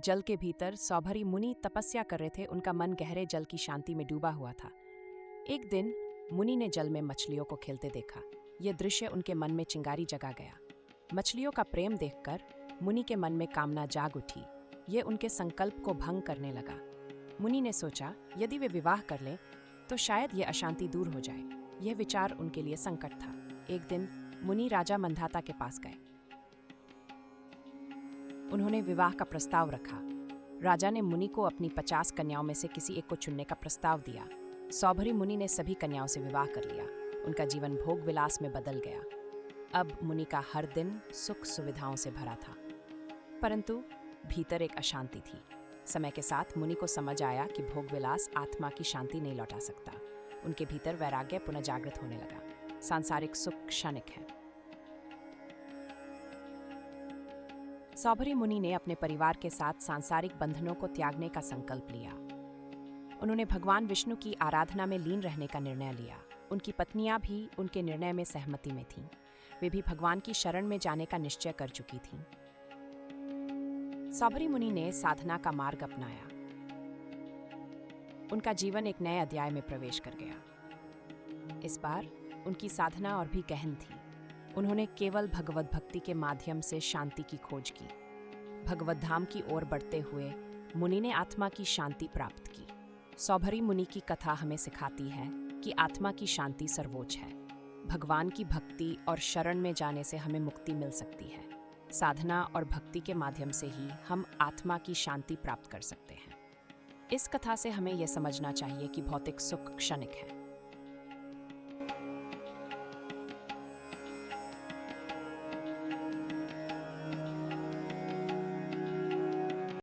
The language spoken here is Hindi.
जल के भीतर सौभरी मुनि तपस्या कर रहे थे। उनका मन गहरे जल की शांति में डूबा हुआ था। एक दिन मुनि ने जल में मछलियों को खेलते देखा। यह दृश्य उनके मन में चिंगारी जगा गया। मछलियों का प्रेम देखकर मुनि के मन में कामना जाग उठी। यह उनके संकल्प को भंग करने लगा। मुनि ने सोचा, यदि वे विवाह कर लें तो शायद यह अशांति दूर हो जाए। यह विचार उनके लिए संकट था। एक दिन मुनि राजा मंधाता के पास गए। उन्होंने विवाह का प्रस्ताव रखा। राजा ने मुनि को अपनी 50 कन्याओं में से किसी एक को चुनने का प्रस्ताव दिया। सौभरी मुनि ने सभी कन्याओं से विवाह कर लिया। उनका जीवन भोग विलास में बदल गया। अब मुनि का हर दिन सुख सुविधाओं से भरा था, परंतु भीतर एक अशांति थी। समय के साथ मुनि को समझ आया कि भोग विलास आत्मा की शांति नहीं लौटा सकता। उनके भीतर वैराग्य पुनः जागृत होने लगा। सांसारिक सुख क्षणिक है। सौभरी मुनि ने अपने परिवार के साथ सांसारिक बंधनों को त्यागने का संकल्प लिया। उन्होंने भगवान विष्णु की आराधना में लीन रहने का निर्णय लिया। उनकी पत्नियां भी उनके निर्णय में सहमति में थीं। वे भी भगवान की शरण में जाने का निश्चय कर चुकी थीं। सौभरी मुनि ने साधना का मार्ग अपनाया। उनका जीवन एक नए अध्याय में प्रवेश कर गया। इस बार उनकी साधना और भी गहन थी। उन्होंने केवल भगवत भक्ति के माध्यम से शांति की खोज की। भगवत धाम की ओर बढ़ते हुए मुनि ने आत्मा की शांति प्राप्त की। सौभरी मुनि की कथा हमें सिखाती है कि आत्मा की शांति सर्वोच्च है। भगवान की भक्ति और शरण में जाने से हमें मुक्ति मिल सकती है। साधना और भक्ति के माध्यम से ही हम आत्मा की शांति प्राप्त कर सकते हैं। इस कथा से हमें यह समझना चाहिए कि भौतिक सुख क्षणिक है।